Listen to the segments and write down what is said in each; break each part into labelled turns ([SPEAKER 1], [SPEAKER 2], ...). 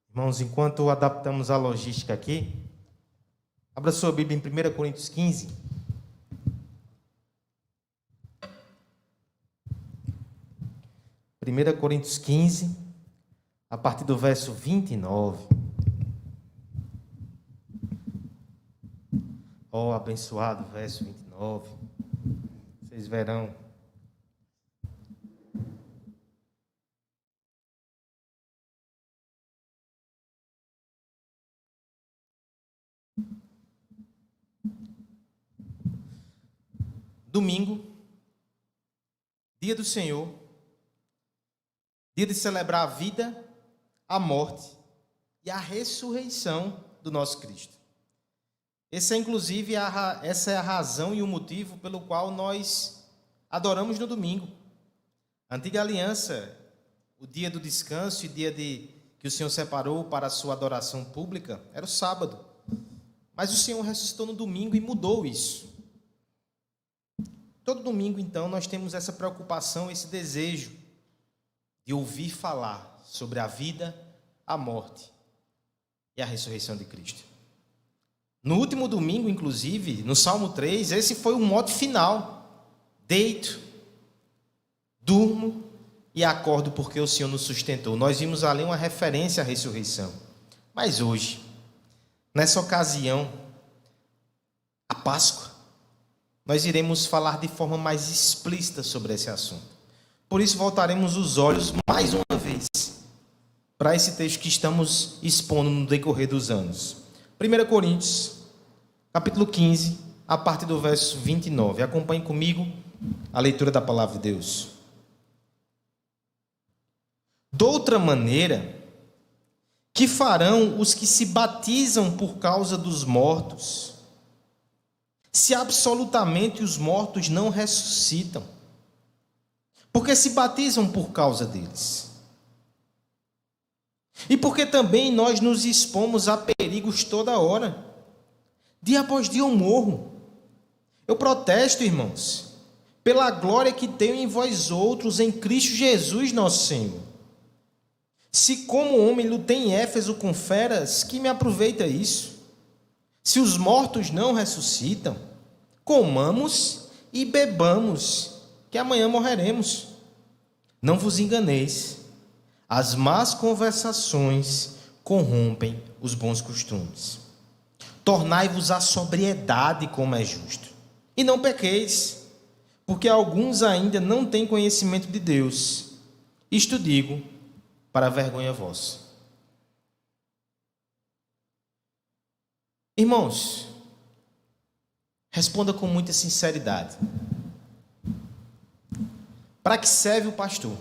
[SPEAKER 1] Irmãos, enquanto adaptamos a logística aqui, abra sua Bíblia em 1 Coríntios 15. Primeira Coríntios 15, a partir do verso 29. Oh, abençoado verso 29. Vocês verão. Domingo, dia do Senhor, dia de celebrar a vida, a morte e a ressurreição do nosso Cristo. Essa é a razão e o motivo pelo qual nós adoramos no domingo. A antiga aliança, o dia do descanso e dia que o Senhor separou para a sua adoração pública, era o sábado. Mas o Senhor ressuscitou no domingo e mudou isso. Todo domingo, então, nós temos essa preocupação, esse desejo de ouvir falar sobre a vida, a morte e a ressurreição de Cristo. No último domingo, inclusive, no Salmo 3, esse foi o mote final. Deito, durmo e acordo porque o Senhor nos sustentou. Nós vimos ali uma referência à ressurreição. Mas hoje, nessa ocasião, a Páscoa, nós iremos falar de forma mais explícita sobre esse assunto. Por isso, voltaremos os olhos mais uma vez para esse texto que estamos expondo no decorrer dos anos. 1 Coríntios, capítulo 15, a partir do verso 29. Acompanhe comigo a leitura da palavra de Deus. Doutra maneira, que farão os que se batizam por causa dos mortos, se absolutamente os mortos não ressuscitam? Porque se batizam por causa deles. E porque também nós nos expomos a perigos toda hora. Dia após dia eu morro. Eu protesto, irmãos, pela glória que tenho em vós outros, em Cristo Jesus nosso Senhor. Se como homem lutei em Éfeso com feras, que me aproveita isso? Se os mortos não ressuscitam, comamos e bebamos, que amanhã morreremos. Não vos enganeis, as más conversações corrompem os bons costumes. Tornai-vos à sobriedade, como é justo, e não pequeis, porque alguns ainda não têm conhecimento de Deus. Isto digo para a vergonha vossa. Irmãos, responda com muita sinceridade. Para que serve o pastor?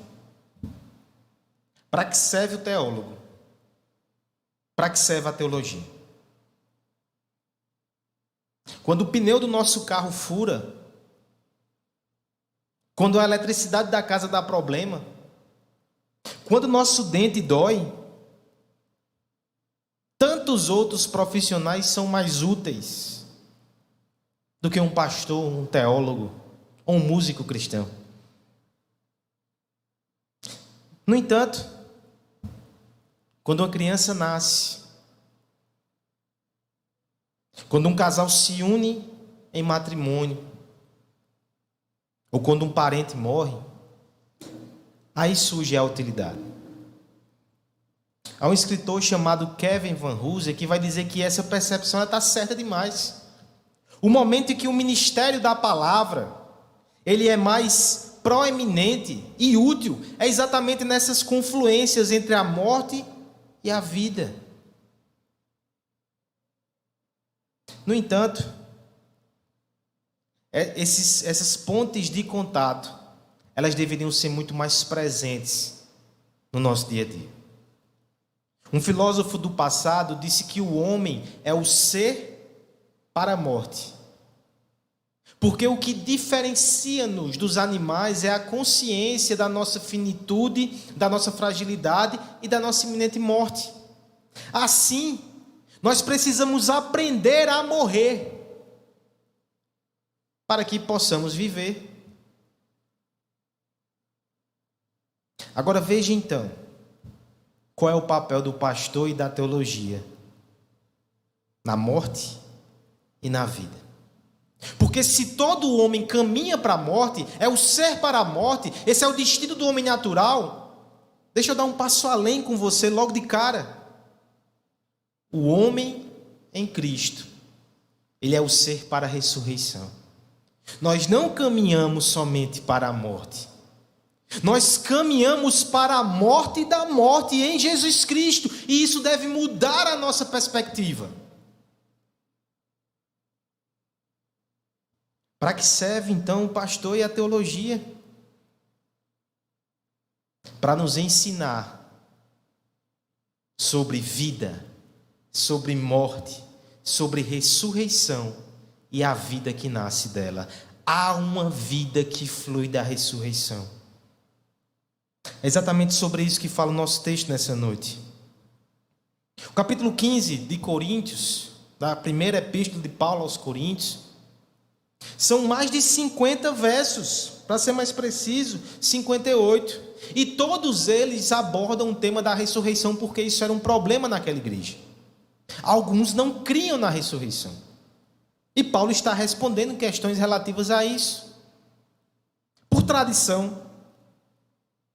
[SPEAKER 1] Para que serve o teólogo? Para que serve a teologia? Quando o pneu do nosso carro fura, quando a eletricidade da casa dá problema, quando o nosso dente dói, tantos outros profissionais são mais úteis do que um pastor, um teólogo ou um músico cristão. No entanto, quando uma criança nasce, quando um casal se une em matrimônio, ou quando um parente morre, aí surge a utilidade. Há um escritor chamado Kevin Van Hooser que vai dizer que essa percepção está certa demais. O momento em que o ministério da palavra ele é mais proeminente e útil é exatamente nessas confluências entre a morte e a vida. No entanto, essas pontes de contato, elas deveriam ser muito mais presentes no nosso dia a dia. Um filósofo do passado disse que o homem é o ser para a morte. Porque o que diferencia-nos dos animais é a consciência da nossa finitude, da nossa fragilidade e da nossa iminente morte. Assim, nós precisamos aprender a morrer para que possamos viver. Agora veja então, qual é o papel do pastor e da teologia na morte e na vida. Porque se todo homem caminha para a morte, é o ser para a morte, esse é o destino do homem natural. Deixa eu dar um passo além com você logo de cara. O homem em Cristo, ele é o ser para a ressurreição. Nós não caminhamos somente para a morte. Nós caminhamos para a morte da morte em Jesus Cristo. E isso deve mudar a nossa perspectiva. Para que serve então o pastor e a teologia? Para nos ensinar sobre vida, sobre morte, sobre ressurreição e a vida que nasce dela. Há uma vida que flui da ressurreição. É exatamente sobre isso que fala o nosso texto nessa noite. O capítulo 15 de Coríntios, da primeira epístola de Paulo aos Coríntios, são mais de 50 versos, para ser mais preciso, 58. E todos eles abordam o tema da ressurreição, porque isso era um problema naquela igreja. Alguns não criam na ressurreição. E Paulo está respondendo questões relativas a isso. Por tradição,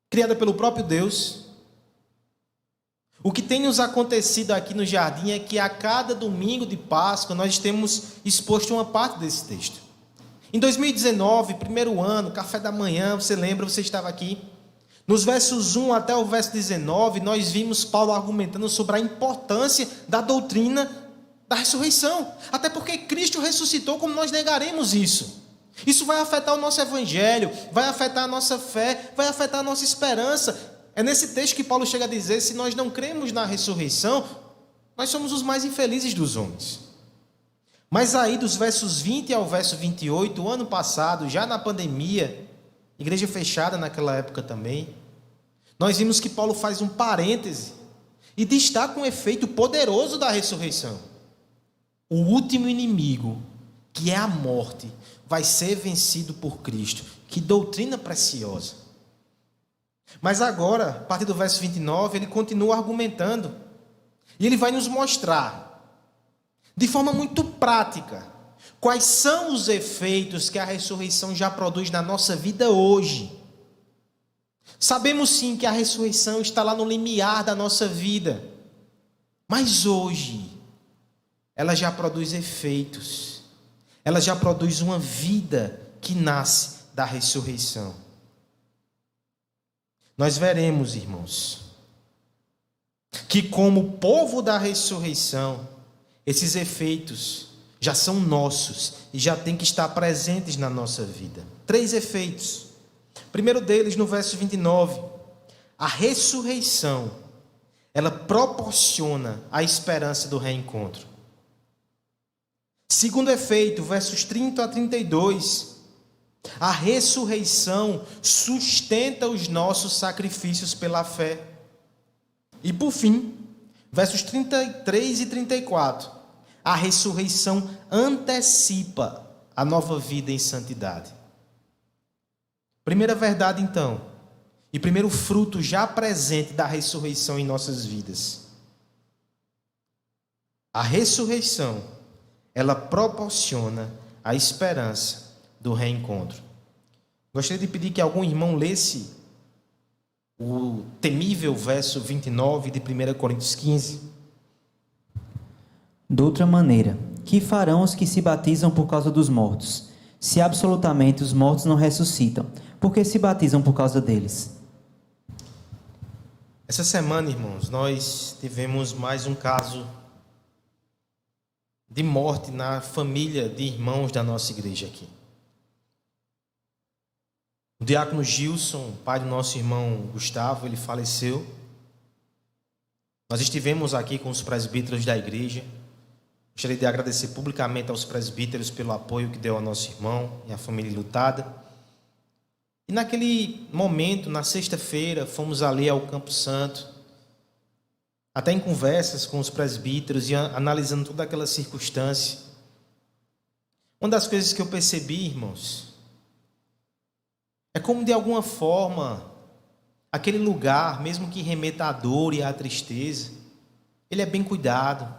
[SPEAKER 1] criada pelo próprio Deus, o que tem nos acontecido aqui no jardim é que a cada domingo de Páscoa nós temos exposto uma parte desse texto. Em 2019, primeiro ano, café da manhã, você lembra, você estava aqui. Nos versos 1 até o verso 19, nós vimos Paulo argumentando sobre a importância da doutrina da ressurreição. Até porque Cristo ressuscitou, como nós negaremos isso? Isso vai afetar o nosso evangelho, vai afetar a nossa fé, vai afetar a nossa esperança. É nesse texto que Paulo chega a dizer, se nós não cremos na ressurreição, nós somos os mais infelizes dos homens. Mas aí dos versos 20 ao verso 28, o ano passado, já na pandemia, igreja fechada naquela época também, nós vimos que Paulo faz um parêntese e destaca um efeito poderoso da ressurreição. O último inimigo, que é a morte, vai ser vencido por Cristo. Que doutrina preciosa! Mas agora, a partir do verso 29, ele continua argumentando. E ele vai nos mostrar, de forma muito prática, quais são os efeitos que a ressurreição já produz na nossa vida hoje. Sabemos sim que a ressurreição está lá no limiar da nossa vida. Mas hoje, ela já produz efeitos. Ela já produz uma vida que nasce da ressurreição. Nós veremos, irmãos, que como povo da ressurreição, esses efeitos já são nossos e já tem que estar presentes na nossa vida. 3 efeitos. O primeiro deles, no verso 29, a ressurreição, ela proporciona a esperança do reencontro. Segundo efeito, versos 30 a 32, a ressurreição sustenta os nossos sacrifícios pela fé. E por fim, versos 33 e 34, a ressurreição antecipa a nova vida em santidade. Primeira verdade, então, e primeiro fruto já presente da ressurreição em nossas vidas. A ressurreição, ela proporciona a esperança do reencontro. Gostaria de pedir que algum irmão lesse o temível verso 29 de 1 Coríntios 15.
[SPEAKER 2] De outra maneira, que farão os que se batizam por causa dos mortos? Se absolutamente os mortos não ressuscitam, por que se batizam por causa deles?
[SPEAKER 1] Essa semana, irmãos, nós tivemos mais um caso de morte na família de irmãos da nossa igreja aqui. O diácono Gilson, pai do nosso irmão Gustavo, ele faleceu. Nós estivemos aqui com os presbíteros da igreja. Gostaria de agradecer publicamente aos presbíteros pelo apoio que deu ao nosso irmão e à família lutada. E naquele momento, na sexta-feira, fomos ali ao Campo Santo, até em conversas com os presbíteros e analisando toda aquela circunstância. Uma das coisas que eu percebi, irmãos, é como de alguma forma, aquele lugar, mesmo que remeta à dor e à tristeza, ele é bem cuidado.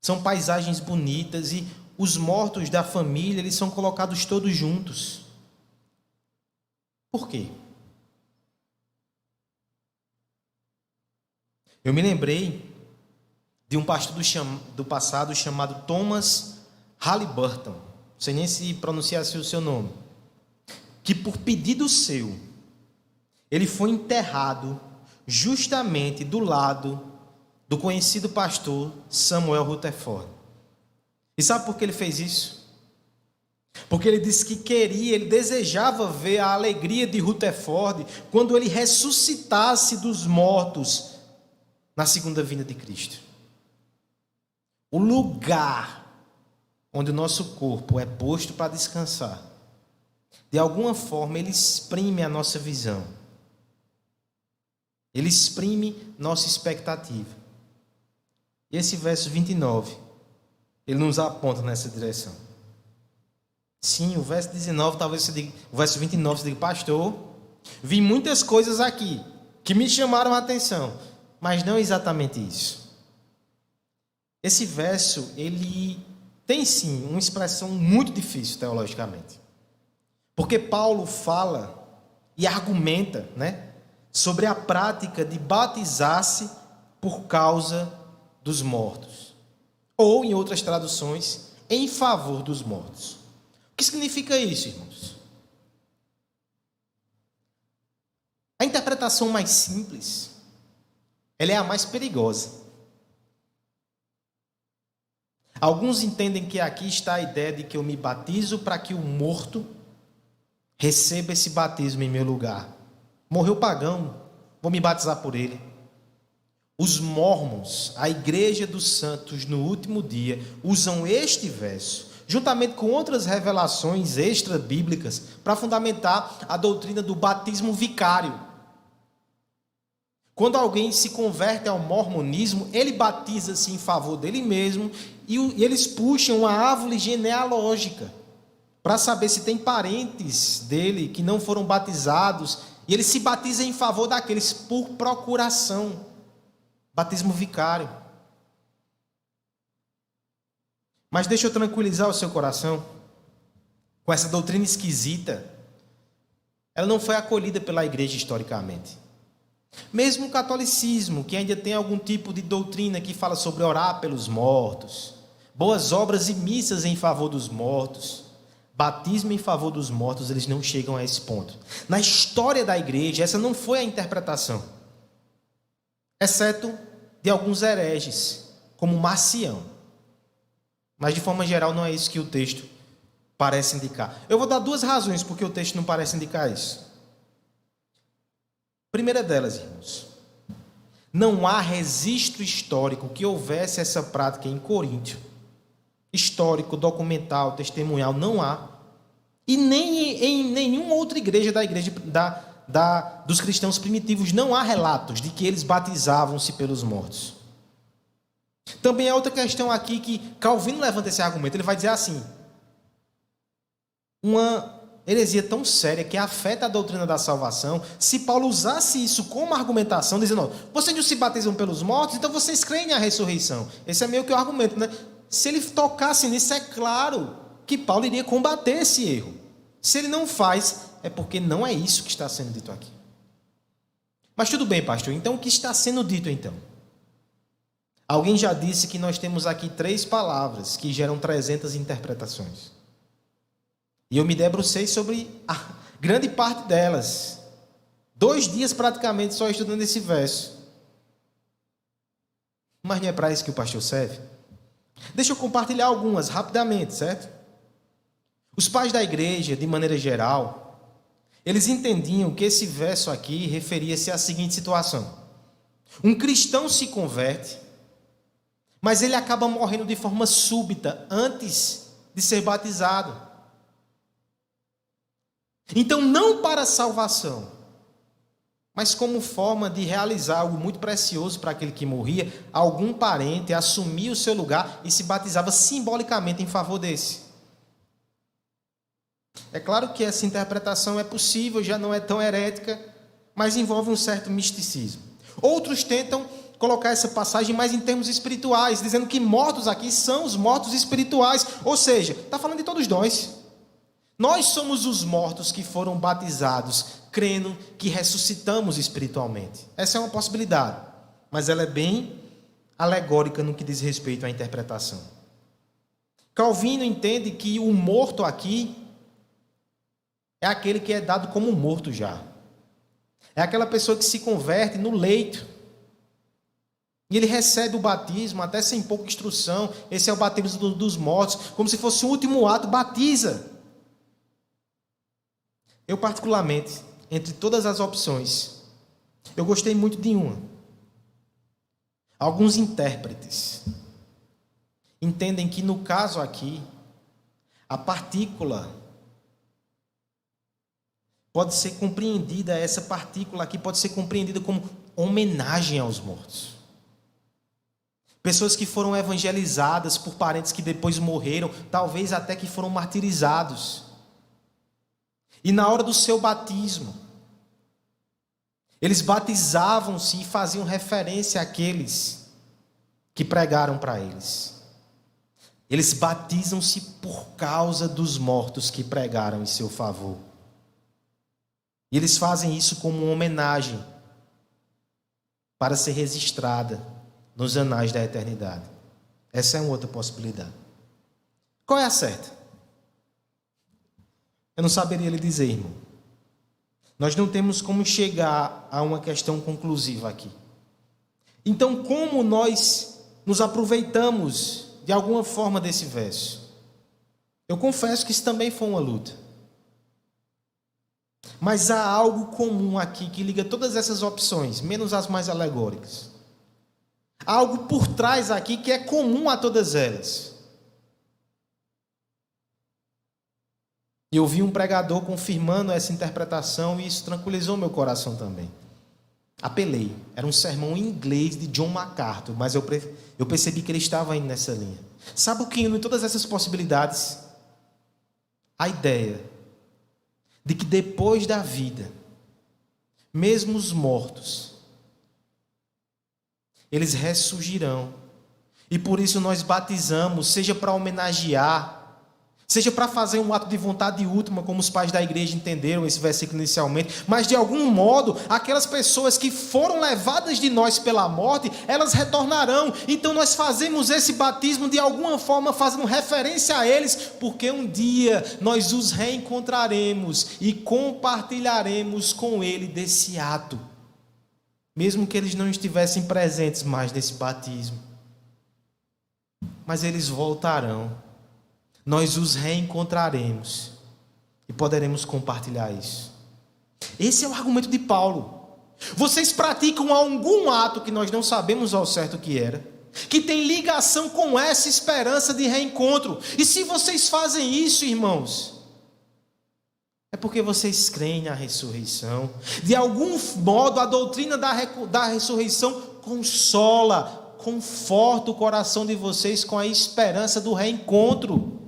[SPEAKER 1] São paisagens bonitas e os mortos da família, eles são colocados todos juntos. Por quê? Eu me lembrei de um pastor do passado chamado Thomas Halliburton, não sei nem se pronunciar assim o seu nome, que por pedido seu, ele foi enterrado justamente do lado do conhecido pastor Samuel Rutherford. E sabe por que ele fez isso? Porque ele disse que ele desejava ver a alegria de Rutherford quando ele ressuscitasse dos mortos na segunda vinda de Cristo. O lugar onde o nosso corpo é posto para descansar, de alguma forma ele exprime a nossa visão. Ele exprime nossa expectativa. E esse verso 29, ele nos aponta nessa direção. Sim, o verso 19, talvez você diga, o verso 29 você diga, pastor, vi muitas coisas aqui que me chamaram a atenção, mas não exatamente isso. Esse verso, ele tem sim uma expressão muito difícil teologicamente. Porque Paulo fala e argumenta, sobre a prática de batizar-se por causa dos mortos. Ou, em outras traduções, em favor dos mortos. O que significa isso, irmãos? A interpretação mais simples, ela é a mais perigosa. Alguns entendem que aqui está a ideia de que eu me batizo para que o morto receba esse batismo em meu lugar. Morreu pagão, vou me batizar por ele. Os mórmons, a igreja dos santos no último dia, usam este verso, juntamente com outras revelações extra-bíblicas, para fundamentar a doutrina do batismo vicário. Quando alguém se converte ao mormonismo, ele batiza-se em favor dele mesmo e eles puxam uma árvore genealógica para saber se tem parentes dele que não foram batizados, e ele se batiza em favor daqueles por procuração. Batismo vicário. Mas deixa eu tranquilizar o seu coração com essa doutrina esquisita. Ela não foi acolhida pela igreja historicamente. Mesmo o catolicismo, que ainda tem algum tipo de doutrina que fala sobre orar pelos mortos, boas obras e missas em favor dos mortos, batismo em favor dos mortos, eles não chegam a esse ponto. Na história da igreja, essa não foi a interpretação, exceto de alguns hereges, como Marcião. Mas de forma geral não é isso que o texto parece indicar. Eu vou dar duas razões porque o texto não parece indicar isso. Primeira delas, irmãos, não há registro histórico que houvesse essa prática em Coríntio. Histórico, documental, testemunhal, não há. E nem em nenhuma outra igreja dos cristãos primitivos não há relatos de que eles batizavam-se pelos mortos. Também há outra questão aqui que Calvino levanta esse argumento. Ele vai dizer assim: uma heresia tão séria que afeta a doutrina da salvação, se Paulo usasse isso como argumentação, dizendo, vocês não se batizam pelos mortos, então vocês creem na ressurreição. Esse é meio que o argumento, Se ele tocasse nisso, é claro que Paulo iria combater esse erro. Se ele não faz, é porque não é isso que está sendo dito aqui. Mas tudo bem, pastor, então o que está sendo dito então? Alguém já disse que nós temos aqui 3 palavras que geram 300 interpretações. E eu me debrucei sobre a grande parte delas. 2 dias praticamente só estudando esse verso. Mas não é para isso que o pastor serve? Deixa eu compartilhar algumas rapidamente, certo? Os pais da igreja, de maneira geral, eles entendiam que esse verso aqui referia-se à seguinte situação. Um cristão se converte, mas ele acaba morrendo de forma súbita antes de ser batizado. Então, não para a salvação, mas como forma de realizar algo muito precioso para aquele que morria, algum parente assumia o seu lugar e se batizava simbolicamente em favor desse. É claro que essa interpretação é possível, já não é tão herética, mas envolve um certo misticismo. Outros tentam colocar essa passagem mais em termos espirituais, dizendo que mortos aqui são os mortos espirituais, ou seja, está falando de todos nós. Nós somos os mortos que foram batizados, crendo que ressuscitamos espiritualmente. Essa é uma possibilidade, mas ela é bem alegórica no que diz respeito à interpretação. Calvino entende que o morto aqui é aquele que é dado como morto já. É aquela pessoa que se converte no leito. E ele recebe o batismo, até sem pouca instrução. Esse é o batismo dos mortos, como se fosse o último ato, batiza. Eu, particularmente, entre todas as opções, eu gostei muito de uma. Alguns intérpretes entendem que, no caso aqui, a partícula pode ser compreendida, essa partícula aqui pode ser compreendida como homenagem aos mortos. Pessoas que foram evangelizadas por parentes que depois morreram, talvez até que foram martirizados. E na hora do seu batismo, eles batizavam-se e faziam referência àqueles que pregaram para eles. Eles batizam-se por causa dos mortos que pregaram em seu favor. E eles fazem isso como uma homenagem para ser registrada nos anais da eternidade. Essa é uma outra possibilidade. Qual é a certa? Eu não saberia lhe dizer, irmão. Nós não temos como chegar a uma questão conclusiva aqui. Então, como nós nos aproveitamos de alguma forma desse verso? Eu confesso que isso também foi uma luta. Mas há algo comum aqui que liga todas essas opções, menos as mais alegóricas. Há algo por trás aqui que é comum a todas elas. E eu vi um pregador confirmando essa interpretação e isso tranquilizou meu coração também. Apelei. Era um sermão em inglês de John MacArthur, mas eu percebi que ele estava indo nessa linha. Sabe o que une todas essas possibilidades? A ideia de que depois da vida, mesmo os mortos, eles ressurgirão. E por isso nós batizamos, seja para homenagear, seja para fazer um ato de vontade última, como os pais da igreja entenderam esse versículo inicialmente, mas de algum modo, aquelas pessoas que foram levadas de nós pela morte, elas retornarão. Então nós fazemos esse batismo de alguma forma, fazendo referência a eles, porque um dia nós os reencontraremos e compartilharemos com ele desse ato, mesmo que eles não estivessem presentes mais nesse batismo. Mas eles voltarão. Nós os reencontraremos e poderemos compartilhar isso. Esse é o argumento de Paulo. Vocês praticam algum ato que nós não sabemos ao certo o que era, que tem ligação com essa esperança de reencontro. E se vocês fazem isso, irmãos, é porque vocês creem na ressurreição. De algum modo, a doutrina da ressurreição conforta o coração de vocês com a esperança do reencontro.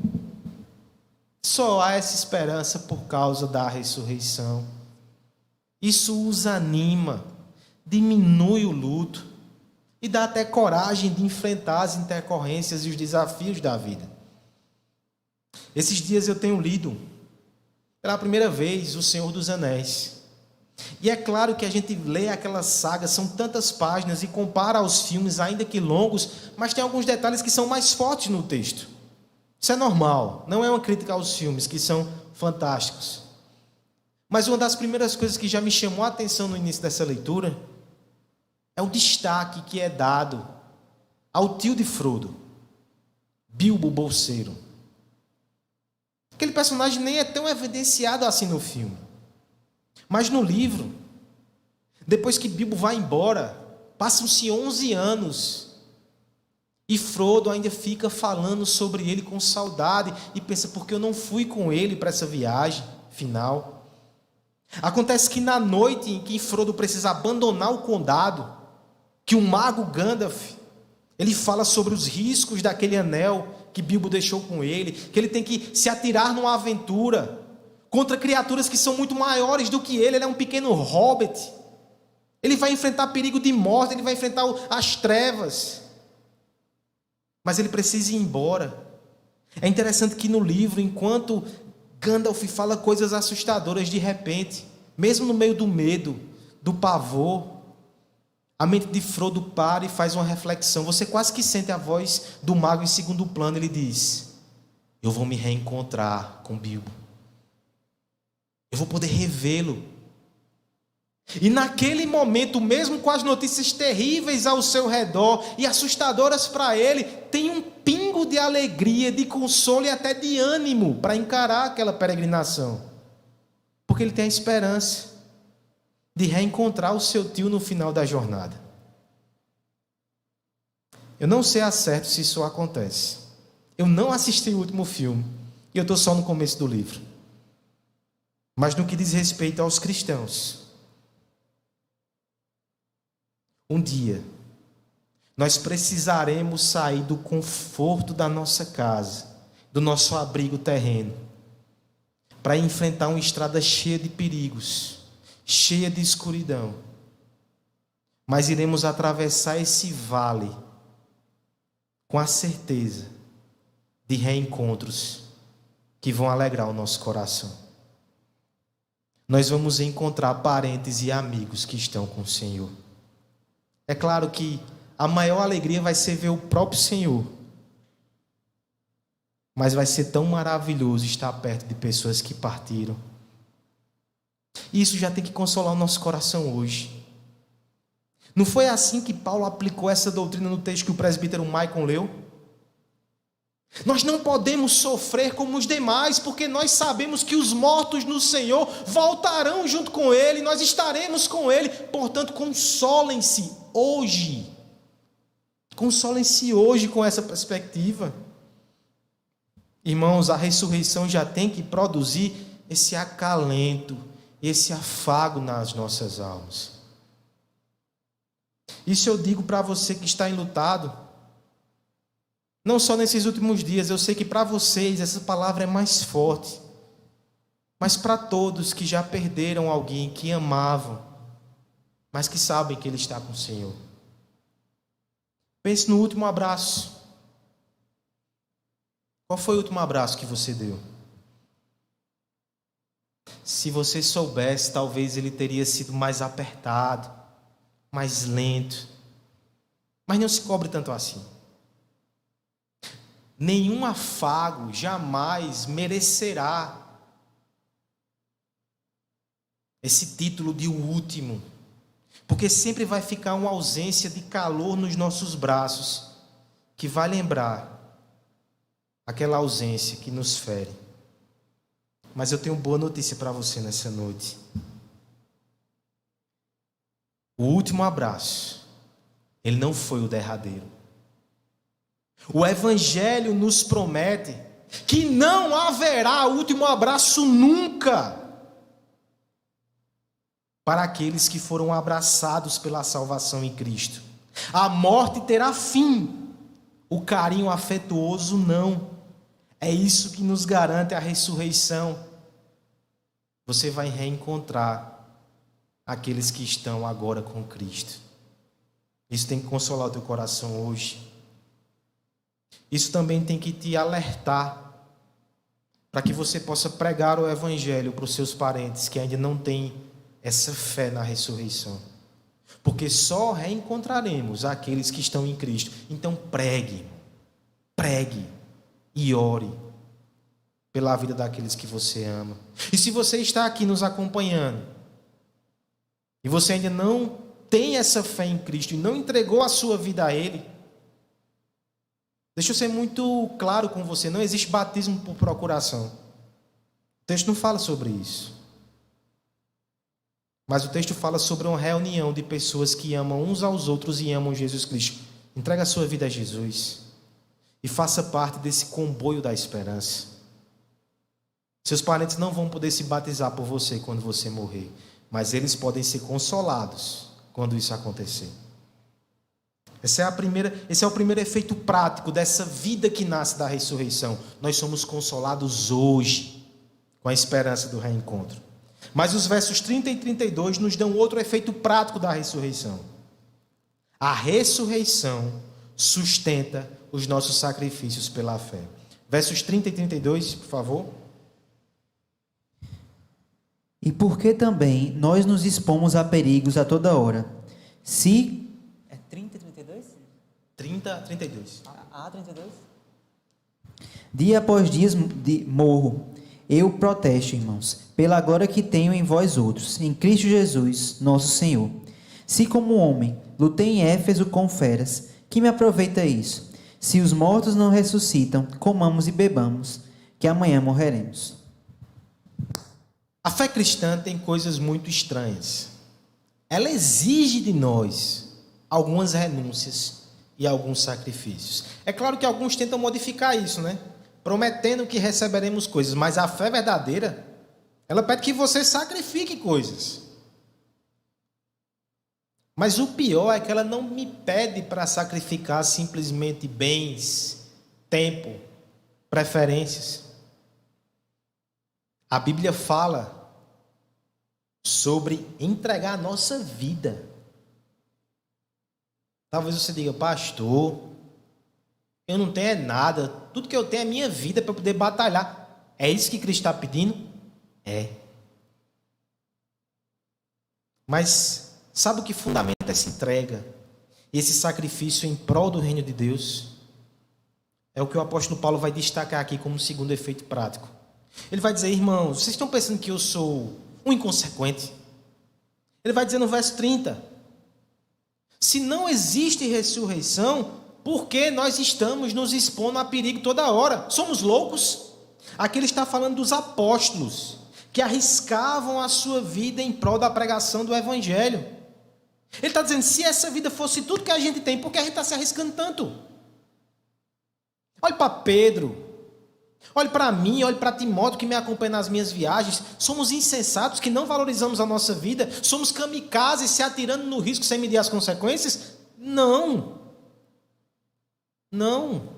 [SPEAKER 1] Só há essa esperança por causa da ressurreição. Isso os anima, diminui o luto e dá até coragem de enfrentar as intercorrências e os desafios da vida. Esses dias eu tenho lido pela primeira vez O Senhor dos Anéis. E é claro que a gente lê aquela saga, são tantas páginas e compara aos filmes, ainda que longos, mas tem alguns detalhes que são mais fortes no texto. Isso é normal, não é uma crítica aos filmes, que são fantásticos. Mas uma das primeiras coisas que já me chamou a atenção no início dessa leitura é o destaque que é dado ao tio de Frodo, Bilbo Bolseiro. Aquele personagem nem é tão evidenciado assim no filme. Mas no livro, depois que Bilbo vai embora, passam-se 11 anos e Frodo ainda fica falando sobre ele com saudade e pensa, porque eu não fui com ele para essa viagem final. Acontece que na noite em que Frodo precisa abandonar o condado, que o mago Gandalf, ele fala sobre os riscos daquele anel que Bilbo deixou com ele, que ele tem que se atirar numa aventura contra criaturas que são muito maiores do que ele é um pequeno hobbit. Ele vai enfrentar perigo de morte, ele vai enfrentar as trevas. Mas ele precisa ir embora. É interessante que no livro, enquanto Gandalf fala coisas assustadoras, de repente, mesmo no meio do medo, do pavor, a mente de Frodo para e faz uma reflexão. Você quase que sente a voz do mago em segundo plano. Ele diz: eu vou me reencontrar com Bilbo. Eu vou poder revê-lo. E naquele momento, mesmo com as notícias terríveis ao seu redor e assustadoras para ele, tem um pingo de alegria, de consolo e até de ânimo para encarar aquela peregrinação. Porque ele tem a esperança de reencontrar o seu tio no final da jornada. Eu não sei a certo se isso acontece. Eu não assisti o último filme e eu estou só no começo do livro. Mas no que diz respeito aos cristãos, um dia nós precisaremos sair do conforto da nossa casa, do nosso abrigo terreno, para enfrentar uma estrada cheia de perigos, cheia de escuridão. Mas iremos atravessar esse vale com a certeza de reencontros que vão alegrar o nosso coração. Nós vamos encontrar parentes e amigos que estão com o Senhor. É claro que a maior alegria vai ser ver o próprio Senhor. Mas vai ser tão maravilhoso estar perto de pessoas que partiram. E isso já tem que consolar o nosso coração hoje. Não foi assim que Paulo aplicou essa doutrina no texto que o presbítero Maicon leu? Nós não podemos sofrer como os demais, porque nós sabemos que os mortos no Senhor voltarão junto com Ele, nós estaremos com Ele. Portanto, consolem-se hoje. Consolem-se hoje com essa perspectiva. Irmãos, a ressurreição já tem que produzir esse acalento, esse afago nas nossas almas. Isso eu digo para você que está enlutado. Não só nesses últimos dias, eu sei que para vocês essa palavra é mais forte. Mas para todos que já perderam alguém que amavam, mas que sabem que Ele está com o Senhor. Pense no último abraço. Qual foi o último abraço que você deu? Se você soubesse, talvez ele teria sido mais apertado, mais lento. Mas não se cobre tanto assim. Nenhum afago jamais merecerá esse título de o último, porque sempre vai ficar uma ausência de calor nos nossos braços, que vai lembrar aquela ausência que nos fere. Mas eu tenho boa notícia para você nessa noite. O último abraço, ele não foi o derradeiro. O Evangelho nos promete que não haverá último abraço nunca para aqueles que foram abraçados pela salvação em Cristo. A morte terá fim, o carinho afetuoso não. É isso que nos garante a ressurreição. Você vai reencontrar aqueles que estão agora com Cristo. Isso tem que consolar o teu coração hoje. Isso também tem que te alertar para que você possa pregar o Evangelho para os seus parentes que ainda não têm essa fé na ressurreição. Porque só reencontraremos aqueles que estão em Cristo. Então pregue e ore pela vida daqueles que você ama. E se você está aqui nos acompanhando e você ainda não tem essa fé em Cristo e não entregou a sua vida a Ele, deixa eu ser muito claro com você, não existe batismo por procuração. O texto não fala sobre isso. Mas o texto fala sobre uma reunião de pessoas que amam uns aos outros e amam Jesus Cristo. Entrega a sua vida a Jesus e faça parte desse comboio da esperança. Seus parentes não vão poder se batizar por você quando você morrer, mas eles podem ser consolados quando isso acontecer. Esse é o primeiro efeito prático dessa vida que nasce da ressurreição. Nós somos consolados hoje com a esperança do reencontro. Mas os versos 30 e 32 nos dão outro efeito prático da ressurreição. A ressurreição sustenta os nossos sacrifícios pela fé. Versos 30 e 32, por favor.
[SPEAKER 2] E porque também nós nos expomos a perigos a toda hora. Se... É 30 e 32?
[SPEAKER 1] 30 e 32.
[SPEAKER 2] 32? Dia após dia morro. Eu protesto, irmãos, pela glória que tenho em vós outros, em Cristo Jesus, nosso Senhor. Se como homem lutei em Éfeso com feras, que me aproveita isso? Se os mortos não ressuscitam, comamos e bebamos, que amanhã morreremos.
[SPEAKER 1] A fé cristã tem coisas muito estranhas. Ela exige de nós algumas renúncias e alguns sacrifícios. É claro que alguns tentam modificar isso, né? Prometendo que receberemos coisas, mas a fé verdadeira, ela pede que você sacrifique coisas. Mas o pior é que ela não me pede para sacrificar simplesmente bens, tempo, preferências. A Bíblia fala sobre entregar a nossa vida. Talvez você diga, pastor, eu não tenho nada, tudo que eu tenho é minha vida para poder batalhar. É isso que Cristo está pedindo? É. Mas sabe o que fundamenta essa entrega, esse sacrifício em prol do reino de Deus? É o que o apóstolo Paulo vai destacar aqui como segundo efeito prático. Ele vai dizer, irmãos, vocês estão pensando que eu sou um inconsequente? Ele vai dizer no verso 30, se não existe ressurreição, por que nós estamos nos expondo a perigo toda hora? Somos loucos? Aqui ele está falando dos apóstolos, que arriscavam a sua vida em prol da pregação do evangelho. Ele está dizendo, se essa vida fosse tudo que a gente tem, por que a gente está se arriscando tanto? Olhe para Pedro, olhe para mim, olhe para Timóteo que me acompanha nas minhas viagens. Somos insensatos que não valorizamos a nossa vida? Somos kamikazes se atirando no risco sem medir as consequências? Não. Não.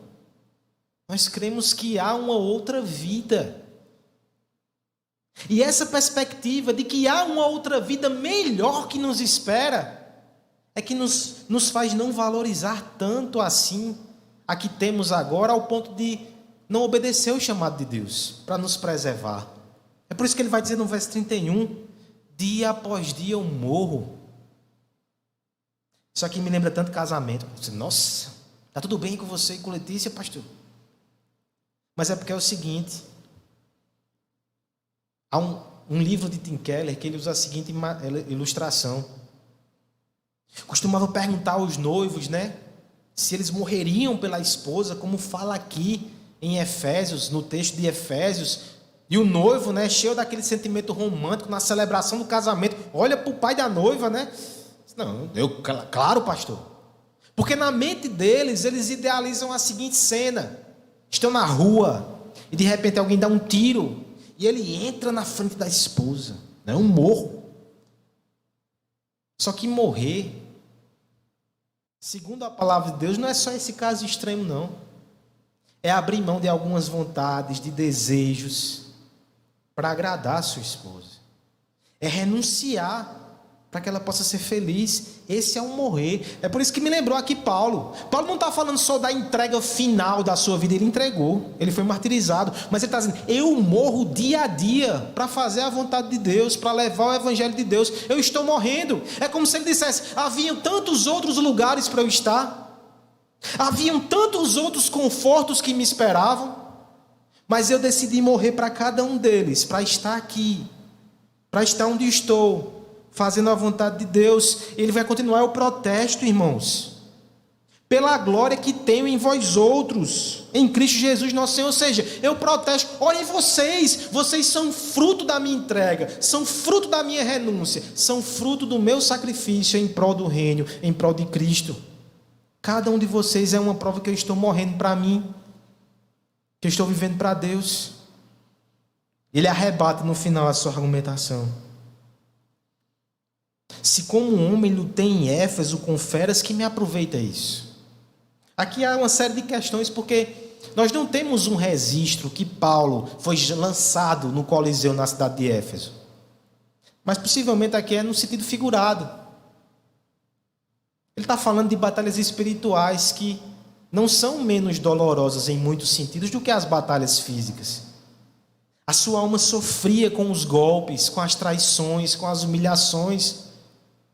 [SPEAKER 1] Nós cremos que há uma outra vida. E essa perspectiva de que há uma outra vida melhor que nos espera é que nos faz não valorizar tanto assim a que temos agora, ao ponto de não obedecer o chamado de Deus para nos preservar. É por isso que ele vai dizer no verso 31, dia após dia eu morro. Isso aqui me lembra tanto casamento. Nossa, está tudo bem com você e com Letícia, pastor? Mas é porque é o seguinte, há um livro de Tim Keller que ele usa a seguinte ilustração. Costumava perguntar aos noivos, né, se eles morreriam pela esposa, como fala aqui em Efésios, no texto de Efésios. E o noivo, né, cheio daquele sentimento romântico na celebração do casamento, olha para o pai da noiva, né? Não, claro, pastor. Porque na mente deles, eles idealizam a seguinte cena: estão na rua e de repente alguém dá um tiro e ele entra na frente da esposa, né, um morro. Só que morrer, segundo a palavra de Deus, não é só esse caso extremo, não. É abrir mão de algumas vontades, de desejos, para agradar a sua esposa. É renunciar para que ela possa ser feliz. Esse é um morrer. É por isso que me lembrou aqui Paulo. Paulo não está falando só da entrega final da sua vida. Ele entregou, ele foi martirizado. Mas ele está dizendo, eu morro dia a dia para fazer a vontade de Deus, para levar o evangelho de Deus. Eu estou morrendo. É como se ele dissesse, haviam tantos outros lugares para eu estar. Haviam tantos outros confortos que me esperavam. Mas eu decidi morrer para cada um deles, para estar aqui, para estar onde estou, fazendo a vontade de Deus. Ele vai continuar, eu protesto, irmãos, pela glória que tenho em vós outros, em Cristo Jesus nosso Senhor. Ou seja, eu protesto, olhem vocês são fruto da minha entrega, são fruto da minha renúncia, são fruto do meu sacrifício em prol do reino, em prol de Cristo. Cada um de vocês é uma prova que eu estou morrendo para mim, que eu estou vivendo para Deus. Ele arrebata no final a sua argumentação. Se como homem lutei em Éfeso com feras, que me aproveita isso? Aqui há uma série de questões, porque nós não temos um registro que Paulo foi lançado no Coliseu na cidade de Éfeso. Mas possivelmente aqui é no sentido figurado. Ele está falando de batalhas espirituais que não são menos dolorosas em muitos sentidos do que as batalhas físicas. A sua alma sofria com os golpes, com as traições, com as humilhações,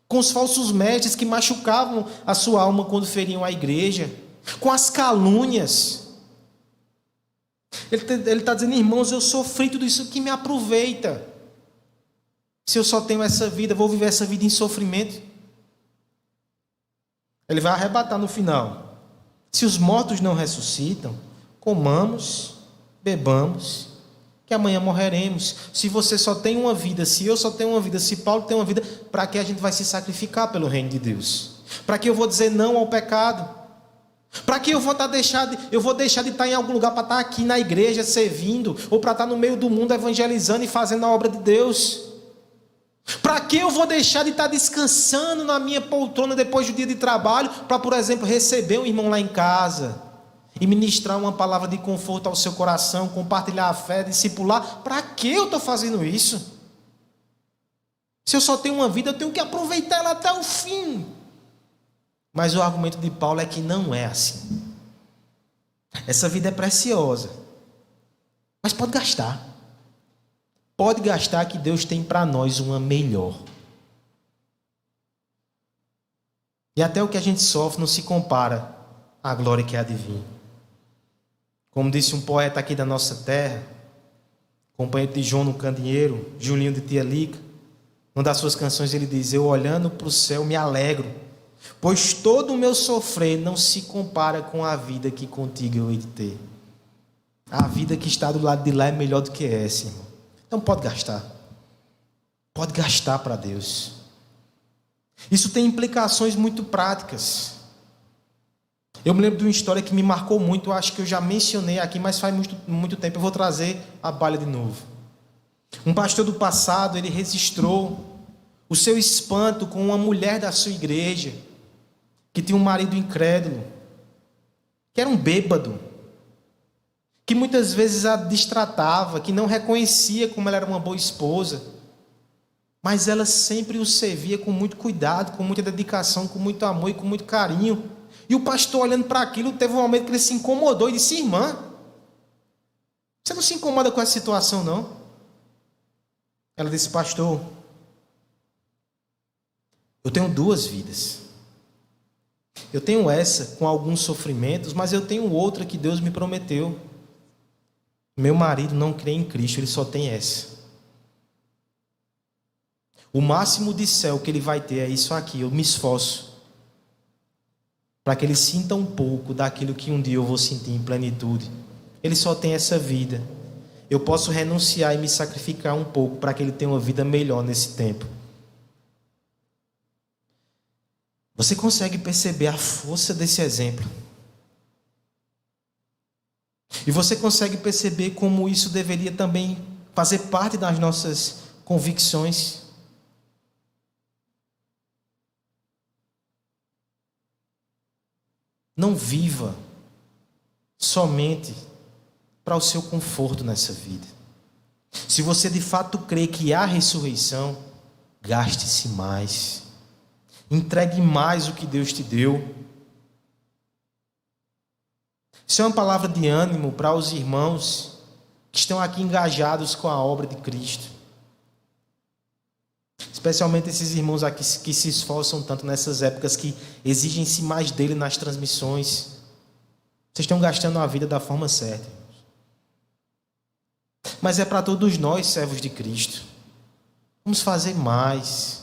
[SPEAKER 1] com os falsos mestres que machucavam a sua alma quando feriam a igreja, com as calúnias. Ele está dizendo, irmãos, eu sofri tudo isso, que me aproveita. Se eu só tenho essa vida, vou viver essa vida em sofrimento. Ele vai arrebatar no final. Se os mortos não ressuscitam, comamos, bebamos, que amanhã morreremos. Se você só tem uma vida, se eu só tenho uma vida, se Paulo tem uma vida, para que a gente vai se sacrificar pelo reino de Deus? Para que eu vou dizer não ao pecado? Para que eu vou deixar de estar em algum lugar para estar aqui na igreja servindo, ou para estar no meio do mundo evangelizando e fazendo a obra de Deus? Para que eu vou deixar de estar descansando na minha poltrona depois do dia de trabalho, para, por exemplo, receber um irmão lá em casa e ministrar uma palavra de conforto ao seu coração, compartilhar a fé, discipular? Para que eu estou fazendo isso? Se eu só tenho uma vida, eu tenho que aproveitar ela até o fim. Mas o argumento de Paulo é que não é assim. Essa vida é preciosa, mas pode gastar. Pode gastar, que Deus tem para nós uma melhor. E até o que a gente sofre não se compara à glória que há de vir. Como disse um poeta aqui da nossa terra, companheiro de João no Candeeiro, Julinho de Tia Lica, uma das suas canções ele diz: eu olhando para o céu me alegro, pois todo o meu sofrer não se compara com a vida que contigo eu hei de ter. A vida que está do lado de lá é melhor do que essa, irmão. Então pode gastar. Pode gastar para Deus. Isso tem implicações muito práticas. Eu me lembro de uma história que me marcou muito. Eu acho que eu já mencionei aqui, mas faz muito tempo. Eu vou trazer a baila de novo. Um pastor do passado, ele registrou o seu espanto com uma mulher da sua igreja, que tinha um marido incrédulo, que era um bêbado, que muitas vezes a destratava, que não reconhecia como ela era uma boa esposa, mas ela sempre o servia com muito cuidado, com muita dedicação, com muito amor e com muito carinho. E o pastor, olhando para aquilo, teve um momento que ele se incomodou e disse: irmã, você não se incomoda com essa situação, não? Ela disse: pastor, eu tenho duas vidas. Eu tenho essa com alguns sofrimentos, mas eu tenho outra que Deus me prometeu. Meu marido não crê em Cristo, ele só tem essa. O máximo de céu que ele vai ter é isso aqui. Eu me esforço para que ele sinta um pouco daquilo que um dia eu vou sentir em plenitude. Ele só tem essa vida. Eu posso renunciar e me sacrificar um pouco para que ele tenha uma vida melhor nesse tempo. Você consegue perceber a força desse exemplo? E você consegue perceber como isso deveria também fazer parte das nossas convicções? Não viva somente para o seu conforto nessa vida. Se você de fato crê que há ressurreição, gaste-se mais. Entregue mais o que Deus te deu. Isso é uma palavra de ânimo para os irmãos que estão aqui engajados com a obra de Cristo. Especialmente esses irmãos aqui que se esforçam tanto nessas épocas, que exigem-se mais dele nas transmissões. Vocês estão gastando a vida da forma certa. Mas é para todos nós, servos de Cristo. Vamos fazer mais.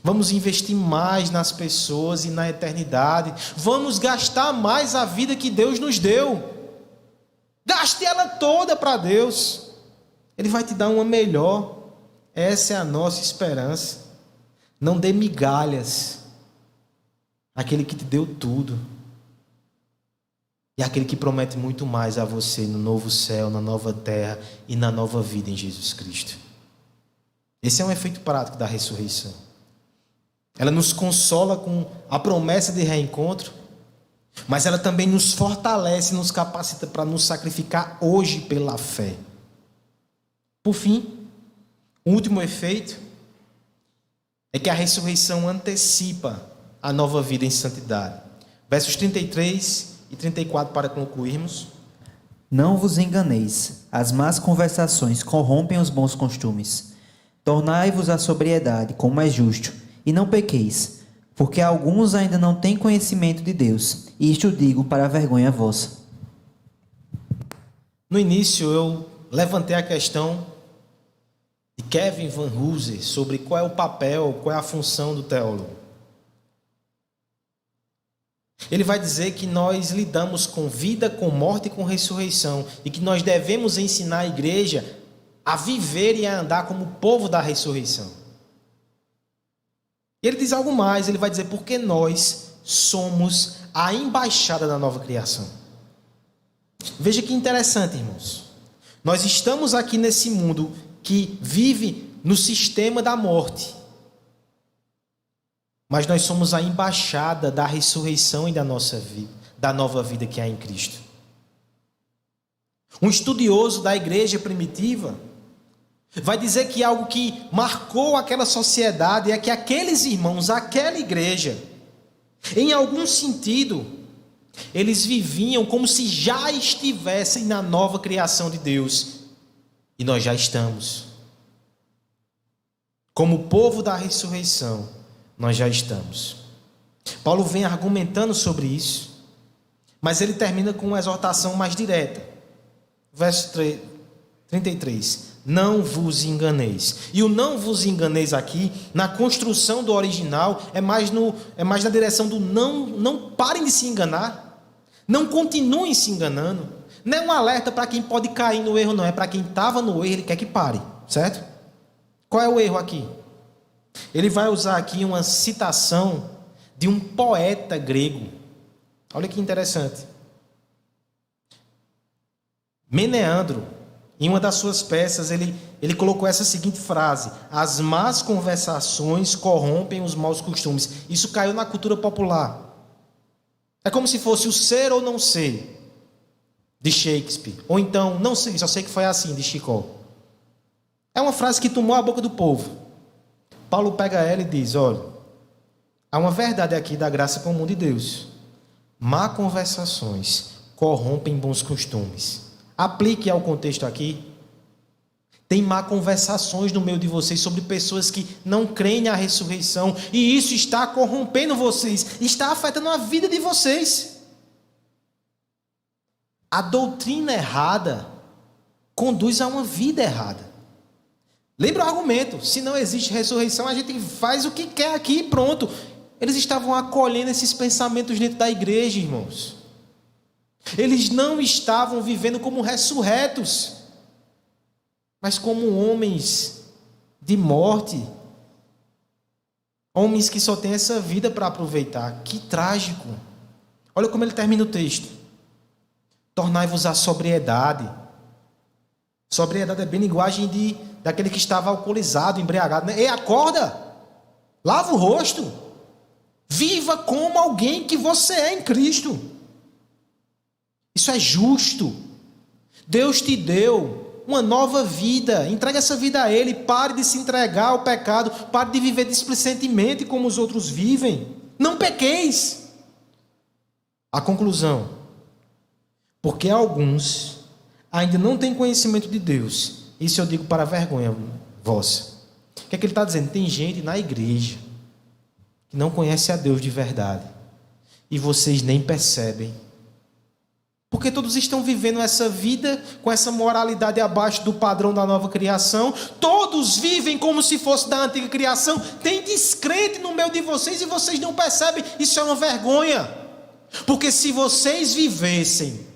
[SPEAKER 1] Vamos investir mais nas pessoas e na eternidade. Vamos gastar mais a vida que Deus nos deu. Gaste ela toda para Deus. Ele vai te dar uma melhor. Essa é a nossa esperança. Não dê migalhas àquele que te deu tudo. E aquele que promete muito mais a você no novo céu, na nova terra e na nova vida em Jesus Cristo. Esse é um efeito prático da ressurreição. Ela nos consola com a promessa de reencontro, mas ela também nos fortalece, nos capacita para nos sacrificar hoje pela fé. Por fim, o último efeito é que a ressurreição antecipa a nova vida em santidade. Versos 33 e 34 para concluirmos.
[SPEAKER 2] Não vos enganeis, as más conversações corrompem os bons costumes. Tornai-vos à sobriedade, como é justo, e não pequeis, porque alguns ainda não têm conhecimento de Deus, e isto digo para a vergonha vossa.
[SPEAKER 1] No início eu levantei a questão de Kevin Van Hooser sobre qual é o papel, qual é a função do teólogo. Ele vai dizer que nós lidamos com vida, com morte e com ressurreição, e que nós devemos ensinar a igreja a viver e a andar como povo da ressurreição. E ele diz algo mais, ele vai dizer porque nós somos a embaixada da nova criação. Veja que interessante, irmãos. Nós estamos aqui nesse mundo que vive no sistema da morte. Mas nós somos a embaixada da ressurreição e da nossa vida, da nova vida que há em Cristo. Um estudioso da igreja primitiva vai dizer que algo que marcou aquela sociedade é que aqueles irmãos, aquela igreja, em algum sentido, eles viviam como se já estivessem na nova criação de Deus. E nós já estamos. Como povo da ressurreição, nós já estamos. Paulo vem argumentando sobre isso, mas ele termina com uma exortação mais direta. Verso 33. Não vos enganeis. E o não vos enganeis aqui, na construção do original, é mais na direção do não parem de se enganar. Não continuem se enganando. Não é um alerta para quem pode cair no erro, não. É para quem estava no erro, ele quer que pare. Certo? Qual é o erro aqui? Ele vai usar aqui uma citação de um poeta grego. Olha que interessante. Meneandro, em uma das suas peças, ele colocou essa seguinte frase: as más conversações corrompem os maus costumes. Isso caiu na cultura popular. É como se fosse o ser ou não ser, de Shakespeare. Ou então, não sei, só sei que foi assim, de Chicó. É uma frase que tomou a boca do povo. Paulo pega ela e diz: olha, há uma verdade aqui da graça comum de Deus. Má conversações corrompem bons costumes. Aplique ao contexto aqui. Tem má conversações no meio de vocês sobre pessoas que não creem na ressurreição, e isso está corrompendo vocês, está afetando a vida de vocês. A doutrina errada conduz a uma vida errada. Lembra o argumento: se não existe ressurreição, a gente faz o que quer aqui e pronto. Eles estavam acolhendo esses pensamentos dentro da igreja, irmãos. Eles não estavam vivendo como ressurretos, mas como homens de morte. Homens que só têm essa vida para aproveitar. Que trágico. Olha como ele termina o texto: tornai-vos à sobriedade. Sobriedade é bem linguagem daquele que estava alcoolizado, embriagado, né? Ei, acorda! Lava o rosto! Viva como alguém que você é em Cristo. Isso é justo. Deus te deu uma nova vida. Entregue essa vida a Ele. Pare de se entregar ao pecado. Pare de viver displicentemente como os outros vivem. Não pequeis. A conclusão: porque alguns ainda não têm conhecimento de Deus. Isso eu digo para a vergonha vossa. O que é que ele está dizendo? Tem gente na igreja que não conhece a Deus de verdade. E vocês nem percebem. Porque todos estão vivendo essa vida com essa moralidade abaixo do padrão da nova criação. Todos vivem como se fosse da antiga criação. Tem descrente no meio de vocês e vocês não percebem. Isso é uma vergonha. Porque se vocês vivessem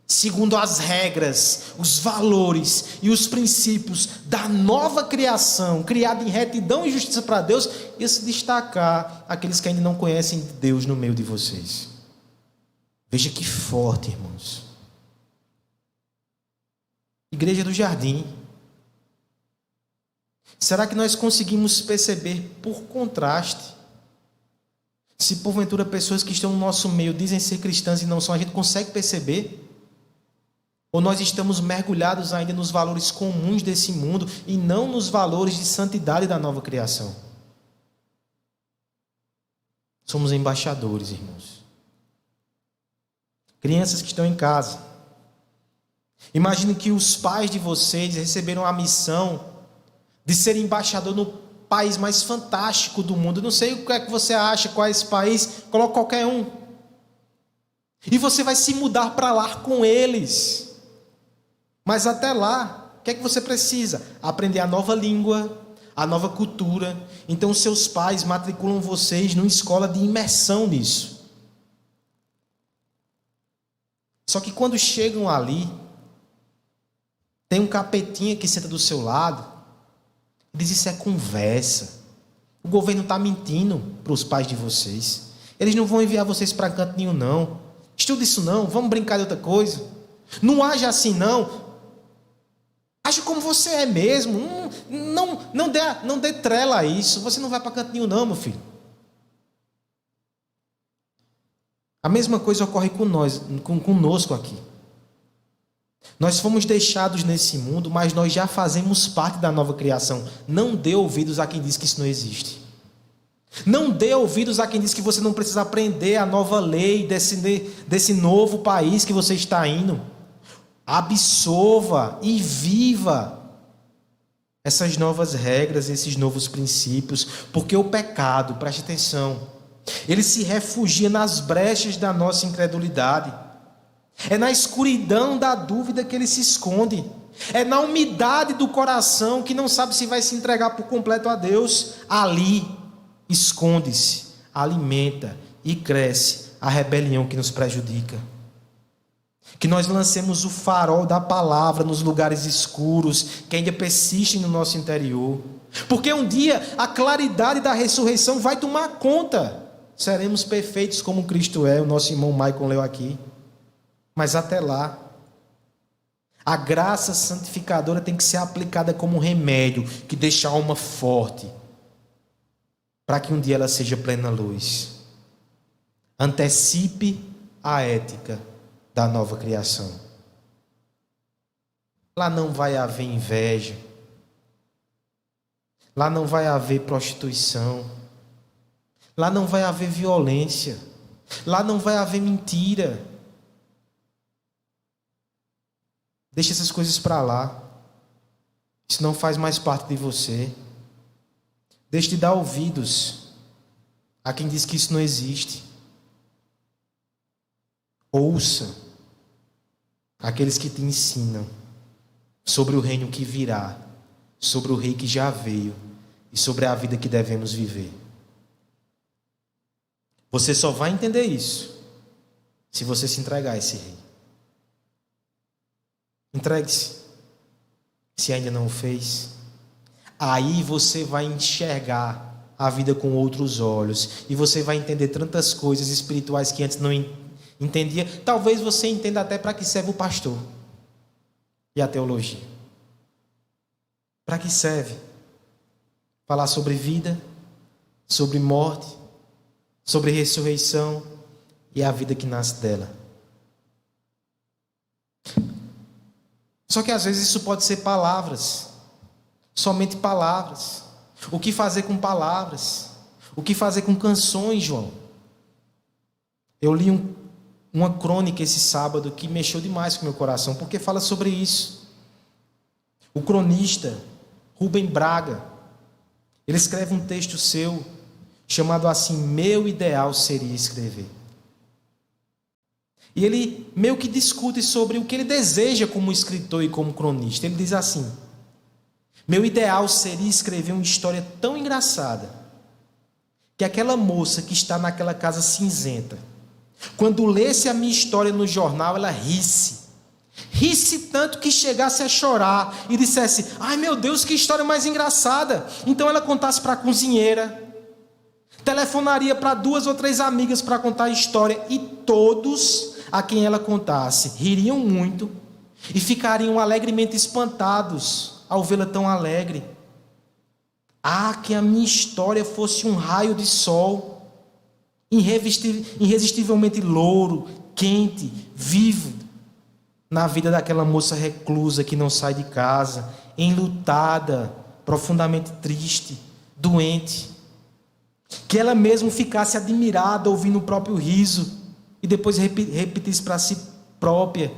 [SPEAKER 1] segundo as regras, os valores e os princípios da nova criação, criada em retidão e justiça para Deus, ia se destacar aqueles que ainda não conhecem Deus no meio de vocês. Veja que forte, irmãos. Igreja do Jardim. Será que nós conseguimos perceber, por contraste, se porventura pessoas que estão no nosso meio dizem ser cristãs e não são, a gente consegue perceber? Ou nós estamos mergulhados ainda nos valores comuns desse mundo e não nos valores de santidade da nova criação? Somos embaixadores, irmãos. Crianças que estão em casa. Imagine que os pais de vocês receberam a missão de ser embaixador no país mais fantástico do mundo. Não sei o que é que você acha, qual é esse país, coloca qualquer um. E você vai se mudar para lá com eles. Mas até lá, o que é que você precisa? Aprender a nova língua, a nova cultura. Então seus pais matriculam vocês numa escola de imersão nisso. Só que quando chegam ali, tem um capetinha que senta do seu lado e diz: isso é conversa. O governo está mentindo para os pais de vocês. Eles não vão enviar vocês para canto nenhum, não. Estuda isso não, vamos brincar de outra coisa. Não age assim não. Age como você é mesmo. Não dê trela a isso. Você não vai para canto nenhum não, meu filho. A mesma coisa ocorre conosco aqui. Nós fomos deixados nesse mundo, mas nós já fazemos parte da nova criação. Não dê ouvidos a quem diz que isso não existe. Não dê ouvidos a quem diz que você não precisa aprender a nova lei desse novo país que você está indo. Absorva e viva essas novas regras, esses novos princípios, porque o pecado, preste atenção, ele se refugia nas brechas da nossa incredulidade. É na escuridão da dúvida que ele se esconde. É na umidade do coração que não sabe se vai se entregar por completo a Deus. Ali esconde-se, alimenta e cresce a rebelião que nos prejudica. Que nós lancemos o farol da palavra nos lugares escuros que ainda persistem no nosso interior. Porque um dia a claridade da ressurreição vai tomar conta. Seremos perfeitos como Cristo é, o nosso irmão Michael leu aqui. Mas até lá, a graça santificadora tem que ser aplicada como um remédio que deixa a alma forte, para que um dia ela seja plena luz. Antecipe a ética da nova criação. Lá não vai haver inveja. Lá não vai haver prostituição. Lá não vai haver violência. Lá não vai haver mentira. Deixa essas coisas para lá. Isso não faz mais parte de você. Deixe de dar ouvidos a quem diz que isso não existe. Ouça aqueles que te ensinam sobre o reino que virá, sobre o rei que já veio e sobre a vida que devemos viver. Você só vai entender isso se você se entregar a esse rei. Entregue-se. Se ainda não o fez, aí você vai enxergar a vida com outros olhos e você vai entender tantas coisas espirituais que antes não entendia. Talvez você entenda até para que serve o pastor e a teologia. Para que serve? Falar sobre vida, sobre morte, sobre ressurreição e a vida que nasce dela. Só que às vezes isso pode ser palavras, somente palavras. O que fazer com palavras? O que fazer com canções, João? Eu li uma crônica esse sábado que mexeu demais com o meu coração, porque fala sobre isso. O cronista Rubem Braga, ele escreve um texto seu chamado assim: Meu ideal seria escrever. E ele meio que discute sobre o que ele deseja como escritor e como cronista. Ele diz assim: meu ideal seria escrever uma história tão engraçada que aquela moça que está naquela casa cinzenta, quando lesse a minha história no jornal, ela risse tanto que chegasse a chorar e dissesse: ai meu Deus, que história mais engraçada. Então ela contasse para a cozinheira, telefonaria para 2 ou 3 amigas para contar a história, e todos a quem ela contasse ririam muito e ficariam alegremente espantados ao vê-la tão alegre. Ah, que a minha história fosse um raio de sol, irresistivelmente louro, quente, vivo, na vida daquela moça reclusa que não sai de casa, enlutada, profundamente triste, doente. Que ela mesmo ficasse admirada ouvindo o próprio riso e depois repetisse para si própria: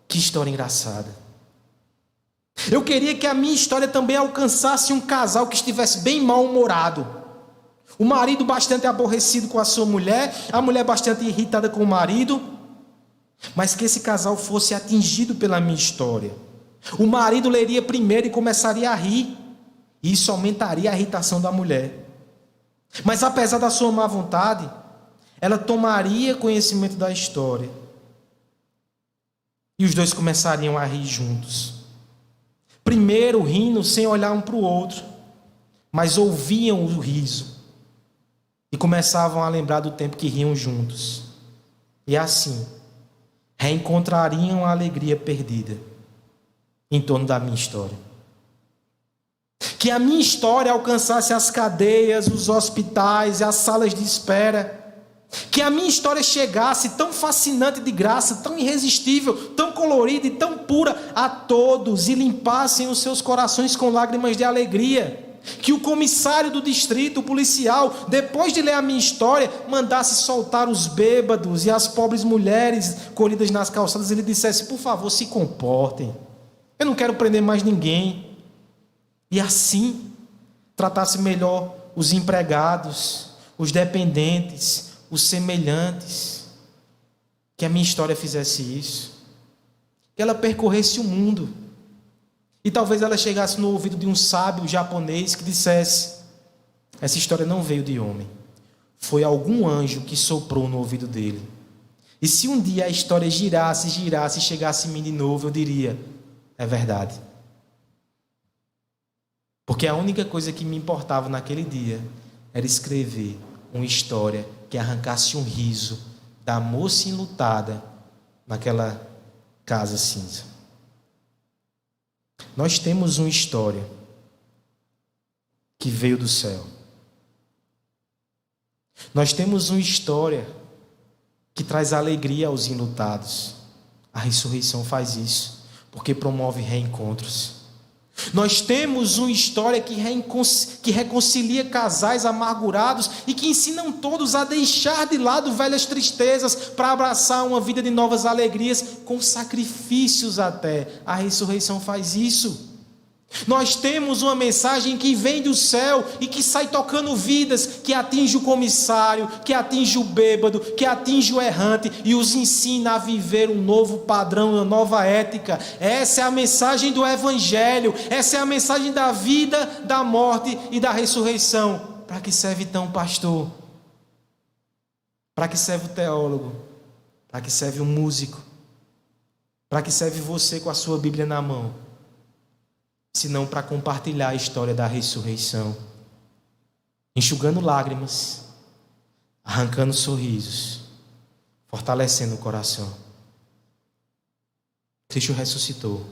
[SPEAKER 1] que história engraçada. Eu queria que a minha história também alcançasse um casal que estivesse bem mal-humorado. O marido bastante aborrecido com a sua mulher, a mulher bastante irritada com o marido, mas que esse casal fosse atingido pela minha história. O marido leria primeiro e começaria a rir, e isso aumentaria a irritação da mulher. Mas apesar da sua má vontade, ela tomaria conhecimento da história. E os dois começariam a rir juntos. Primeiro rindo sem olhar um para o outro, mas ouviam o riso. E começavam a lembrar do tempo que riam juntos. E assim, reencontrariam a alegria perdida em torno da minha história. Que a minha história alcançasse as cadeias, os hospitais e as salas de espera. Que a minha história chegasse tão fascinante de graça, tão irresistível, tão colorida e tão pura a todos e limpassem os seus corações com lágrimas de alegria. Que o comissário do distrito, o policial, depois de ler a minha história, mandasse soltar os bêbados e as pobres mulheres colhidas nas calçadas e lhe dissesse: por favor, se comportem. Eu não quero prender mais ninguém. E assim, tratasse melhor os empregados, os dependentes, os semelhantes. Que a minha história fizesse isso. Que ela percorresse o mundo. E talvez ela chegasse no ouvido de um sábio japonês que dissesse: essa história não veio de homem. Foi algum anjo que soprou no ouvido dele. E se um dia a história girasse e chegasse em mim de novo, eu diria: é verdade. Porque a única coisa que me importava naquele dia era escrever uma história que arrancasse um riso da moça enlutada naquela casa cinza. Nós temos uma história que veio do céu. Nós temos uma história que traz alegria aos enlutados. A ressurreição faz isso, porque promove reencontros. Nós temos uma história que reconcilia casais amargurados e que ensinam todos a deixar de lado velhas tristezas para abraçar uma vida de novas alegrias, com sacrifícios até. A ressurreição faz isso. Nós temos uma mensagem que vem do céu e que sai tocando vidas, que atinge o comissário, que atinge o bêbado, que atinge o errante e os ensina a viver um novo padrão, uma nova ética. Essa é a mensagem do Evangelho, essa é a mensagem da vida, da morte e da ressurreição. Para que serve então o pastor? Para que serve o teólogo? Para que serve o músico? Para que serve você com a sua Bíblia na mão? Senão para compartilhar a história da ressurreição, enxugando lágrimas, arrancando sorrisos, fortalecendo o coração. Cristo ressuscitou.